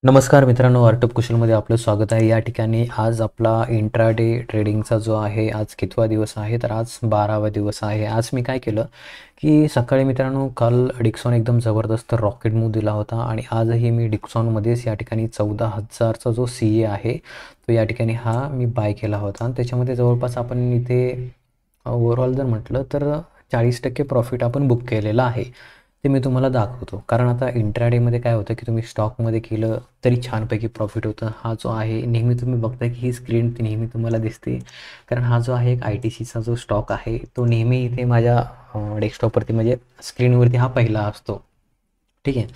नमस्कार मित्रांनो, आर्टअप कुशलमध्ये आपलं स्वागत आहे. या ठिकाणी आज आपला इंट्राडे ट्रेडिंगचा जो आहे, आज कितवा दिवस आहे, तर आज 12वा दिवस आहे. आज मी काय केलं, की सकाळी मित्रांनो काल डिक्सॉन एकदम जबरदस्त रॉकेट मूव्ह दिला होता आणि आजही मी डिक्सॉनमध्येच या ठिकाणी 14,000चा जो सी ए आहे, तो या ठिकाणी हा मी बाय केला होता आणि त्याच्यामध्ये जवळपास आपण इथे ओव्हरऑल जर म्हटलं तर 40% प्रॉफिट आपण बुक केलेलं आहे. ते मी तुम्हाला दाखवतो. कारण आता इंट्राडेमध्ये काय होतं, की तुम्ही स्टॉकमध्ये केलं तरी छानपैकी प्रॉफिट होतं. हा जो आहे नेहमी तुम्ही बघता, की ही स्क्रीन नेहमी तुम्हाला दिसते. कारण हा जो आहे एक ITCचा जो स्टॉक आहे, तो नेहमी इथे माझ्या डेस्कटॉपवरती म्हणजे स्क्रीनवरती हा पहिला असतो. ठीक आहे.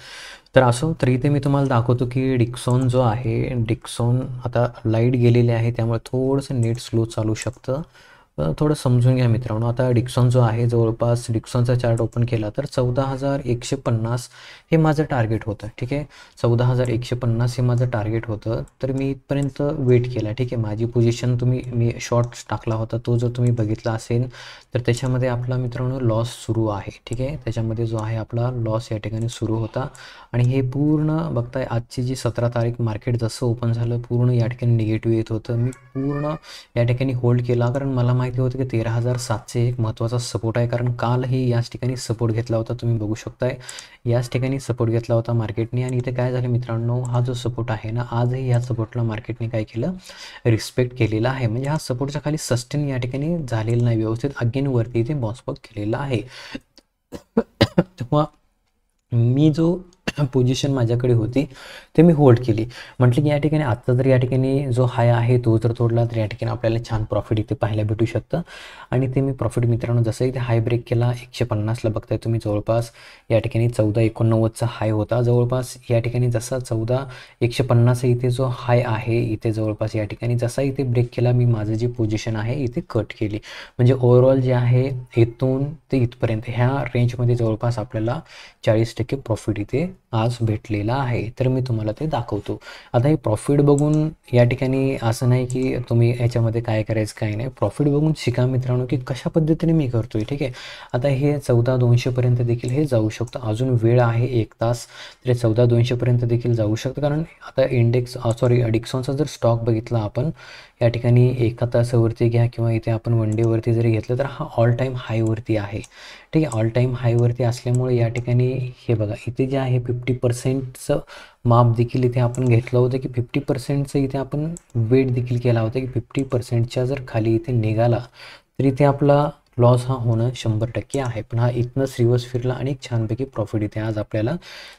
तर असो, तर इथे मी तुम्हाला दाखवतो, की डिक्सॉन जो आहे, डिक्सॉन आता लाईट गेलेली आहे, त्यामुळे थोडंसं नेट स्लो चालू शकतं. थोडं समजून घ्या मित्रांनो. आता डिक्सॉन जो आहे, जवळपास डिक्सॉनचा चार्ट ओपन केला तर 14,150 हे माझं टार्गेट होतं. ठीक आहे. 14,150 हे माझं टार्गेट होतं. तर मी इथपर्यंत वेट केला. ठीक आहे. माझी पोझिशन मी शॉर्ट्स टाकला होता, तो जर तुम्ही बघितला असेल तर त्याच्यामध्ये आपला मित्रांनो लॉस सुरू आहे. ठीक आहे. त्याच्यामध्ये जो आहे आपला लॉस या ठिकाणी सुरू होता आणि हे पूर्ण बघताय आजची जी 17 तारीख मार्केट जसं ओपन झालं पूर्ण या ठिकाणी निगेटिव्ह येत होतं. मी पूर्ण या ठिकाणी होल्ड केला, कारण मला माहिती होतं की 13,700 एक महत्त्वाचा सपोर्ट आहे. कारण कालही याच ठिकाणी सपोर्ट घेतला होता, तुम्ही बघू शकताय. याच ठिकाणी सपोर्ट घेतला होता मार्केटने आणि इथे काय झालं मित्रांनो, हा जो सपोर्ट आहे ना, आजही या सपोर्टला मार्केटने काय केलं, रिस्पेक्ट केलेला आहे. म्हणजे हा सपोर्टच्या खाली सस्टेन या ठिकाणी झालेला नाही, व्यवस्थित अगेन वरती इथे बॉन्स केलेला आहे. तेव्हा मी जो पोझिशन माझ्याकडे होती ते मी होल्ड केली. म्हटलं की या ठिकाणी आत्ता जर या ठिकाणी जो हाय आहे तो जर तोडला तर या ठिकाणी आपल्याला छान प्रॉफिट इथे पाहायला भेटू शकतं. आणि ते मी प्रॉफिट मित्रांनो जसं इथे हाय ब्रेक केला 150ला बघताय तुम्ही, जवळपास या ठिकाणी 14,89चा हाय होता. जवळपास या ठिकाणी जसा 14,150 इथे जो हाय आहे, इथे जवळपास या ठिकाणी जसा इथे ब्रेक केला, मी माझं जी पोझिशन आहे इथे कट केली. म्हणजे ओव्हरऑल जे आहे इथून ते इथपर्यंत ह्या रेंजमध्ये जवळपास आपल्याला 40% प्रॉफिट इथे आज भेटलेला आहे. तर मी तुम्हाला ते दाखवतो. आता हे प्रॉफिट बघून या ठिकाणी असं नाही की तुम्ही याच्यामध्ये काय करायचं काय नाही, प्रॉफिट बघून शिका मित्रांनो, की कशा पद्धतीने मी करतोय. ठीक आहे. आता हे 14,200पर्यंत देखील हे जाऊ शकतं, अजून वेळ आहे 1 तास, तर 14,200पर्यंत देखील जाऊ शकतं. कारण आता डिक्सॉनचा जर स्टॉक बघितला आपण या ठिकाणी एका तासावरती घ्या किंवा इथे आपण वन डेवरती जरी घेतलं तर हा ऑल टाईम हायवरती आहे. ठीक आहे. ऑल टाईम हायवरती असल्यामुळे या ठिकाणी हे बघा इथे जे आहे 50%चं माप देखील इथे आपण घेतलं होतं, की 50%चं इथे आपण वेट देखील केला होता, की 50%च्या जर खाली इथे निघाला तर इथे आपला लॉस हा होणं 100% आहे. पण हा इथनंच रिव्हर्स फिरला आणि एक छानपैकी प्रॉफिट इथे आज आपल्याला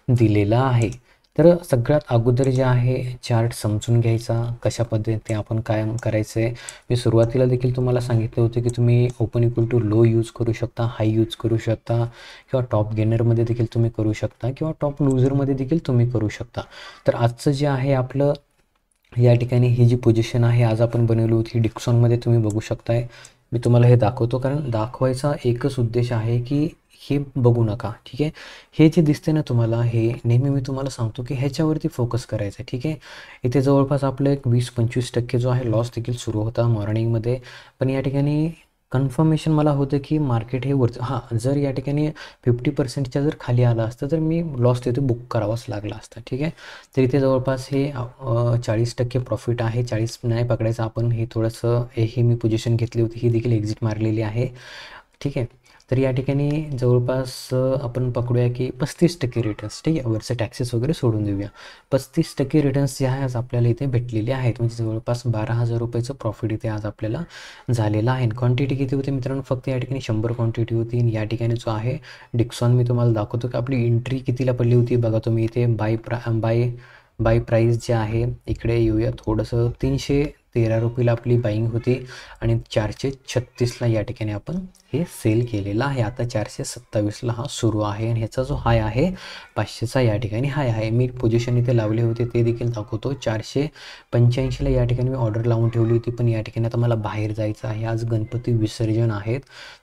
दिलेला आहे. तर सगळ्यात अगोदर जे आहे चार्ट समजून घ्यायचा, कशा पद्धतीने आपण काय करायचं आहे. मी सुरुवातीला देखील तुम्हाला सांगितलं होतं, की तुम्ही open equal to low use करू शकता, हाय यूज करू शकता किंवा टॉप गेनरमध्ये देखील तुम्ही करू शकता किंवा टॉप लूजरमध्ये देखील तुम्ही करू शकता. तर आजचं जे आहे आपलं या ठिकाणी ही जी पोझिशन आहे आज आपण बनवली होती डिक्सॉनमध्ये तुम्ही बघू शकताय. मी तुम्हाला हे दाखवतो, कारण दाखवायचा एकच उद्देश आहे की हे बघू नका. ठीक आहे. हे जे दिसते ना तुम्हाला, हे नेहमी मी तुम्हाला सांगतो की ह्याच्यावरती फोकस करायचं आहे. ठीक आहे. इथे जवळपास आपलं एक 20-25% जो आहे लॉस देखील सुरू होता मॉर्निंगमध्ये. पण या ठिकाणी कन्फर्मेशन मला होतं की मार्केट हे वरचं हां, जर या ठिकाणी 50%च्या जर खाली आलं असतं तर मी लॉस तिथे बुक करावाच लागला असता. ठीक आहे. तर इथे जवळपास हे 40% प्रॉफिट आहे. 40 नाही पकडायचं आपण, हे थोडंसं ही मी पोझिशन घेतली होती, ही देखील एक्झिट मारलेली आहे. ठीक आहे. तर या ठिकाणी जवळपास आपण पकडूया की 35% रिटर्न्स. ठीक आहे. वरचे टॅक्सेस वगैरे सोडून देऊया. 35% रिटर्न्स जे आहे आज आपल्याला इथे भेटलेले आहेत. म्हणजे जवळपास 12,000 रुपयाचं प्रॉफिट इथे आज आपल्याला झालेलं आहे. क्वांटिटी किती होती मित्रांनो, फक्त या ठिकाणी 100 क्वांटिटी होती. आणि या ठिकाणी जो आहे डिक्सॉन मी तुम्हाला दाखवतो की आपली एंट्री कितीला पडली होती. बघा तुम्ही इथे बाय प्राईस जे आहे इकडे येऊया थोडंसं, 313 रुपयाला आपली बाईंग होती आणि 436ला या ठिकाणी आपण हे सेल केलेलं आहे. आता 427ला हा सुरू आहे आणि ह्याचा जो हाय आहे 500चा या ठिकाणी हाय आहे. मी पोझिशन इथे लावले होते ते देखील दाखवतो. 485ला या ठिकाणी मी ऑर्डर लावून ठेवली होती, पण या ठिकाणी आता मला बाहेर जायचं आहे. आज गणपती विसर्जन आहेत,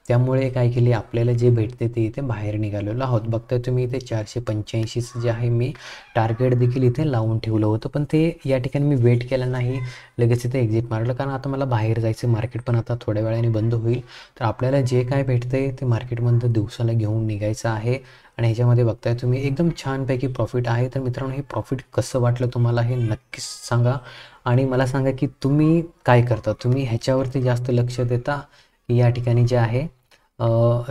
त्यामुळे काय केले आपल्याला जे भेटते ते इथे बाहेर निघालेलो आहोत. बघताय तुम्ही इथे 485चं जे आहे मी टार्गेट देखील इथे लावून ठेवलं होतं, पण ते या ठिकाणी मी वेट केलं नाही, लगेच इथे एक्झिट मारलं. कारण आता मला बाहेर जायचं, मार्केट पण आता थोड्या वेळाने बंद होईल. तर आपल्याला जे काय भेटतंय ते मार्केटमधून दिवसाला घेऊन निघायचं आहे. आणि ह्याच्यामध्ये बघताय तुम्ही एकदम छानपैकी प्रॉफिट आहे. तर मित्रांनो, हे प्रॉफिट कसं वाटलं तुम्हाला हे नक्कीच सांगा आणि मला सांगा की तुम्ही काय करता? तुम्ही ह्याच्यावरती जास्त लक्ष देता की या ठिकाणी जे आहे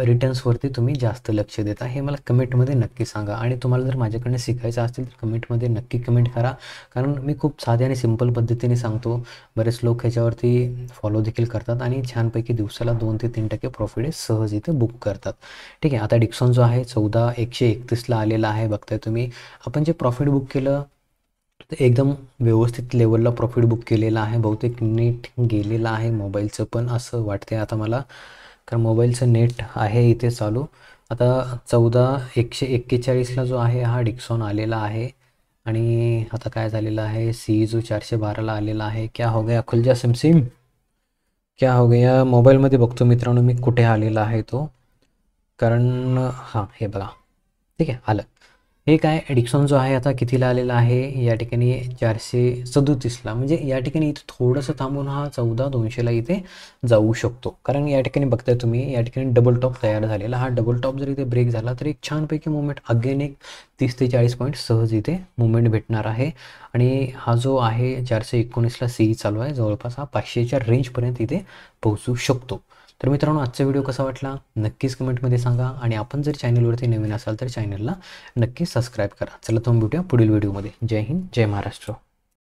रिटर्न्सवरती तुम्ही जास्त लक्ष देता? हे मला कमेंटमध्ये नक्की सांगा आणि तुम्हाला जर माझ्याकडनं शिकायचं असेल तर कमेंटमध्ये नक्की कमेंट करा. कारण मी खूप साध्या आणि सिंपल पद्धतीने सांगतो. बरेच लोक ह्याच्यावरती फॉलो देखील करतात आणि छानपैकी दिवसाला 2 ते 3% प्रॉफिट सहज इथे बुक करतात. ठीक आहे. आता डिक्सॉन जो आहे 14,131ला आलेला आहे बघताय तुम्ही. आपण जे प्रॉफिट बुक केलं तर एकदम व्यवस्थित लेवलला प्रॉफिट बुक केलेला आहे. बहुतेक नेट गेलेलं आहे मोबाईलचं पण असं वाटतंय आता मला. कारण मोबाईलचं नेट आहे इथे चालू. आता 14,141ला जो आहे हा डिक्सॉन आलेला आहे आणि आता काय झालेलं आहे, जो 412ला आलेला आहे. क्या हो गया खुल जा सिम सिम, क्या हो गया. मोबाईलमध्ये बघतो मित्रांनो मी कुठे आलेला आहे तो. कारण हां, हे बघा. ठीक आहे, आलं. हे काय डिक्सॉन जो आहे आता कितीला आलेला आहे या ठिकाणी 437ला. म्हणजे या ठिकाणी इथे थोडंसं थांबून हा 14,200ला इथे जाऊ शकतो. कारण या ठिकाणी बघताय तुम्ही या ठिकाणी डबल टॉप तयार झालेला. हा डबल टॉप जर इथे ब्रेक झाला तर एक छानपैकी मुवमेंट अगेन एक 30 ते 40 पॉईंट सहज इथे मुवमेंट भेटणार आहे. आणि हा जो आहे 419ला चालू आहे. जवळपास हा 500च्या रेंजपर्यंत इथे पोहोचू शकतो. तर मित्रांनो, आजचा व्हिडिओ कसा वाटला नक्कीच कमेंटमध्ये सांगा आणि आपण जर चॅनलवरती नवीन असाल तर चॅनलला नक्की सबस्क्राईब करा. चला तर भेटूया पुढील व्हिडिओमध्ये. जय हिंद, जय महाराष्ट्र.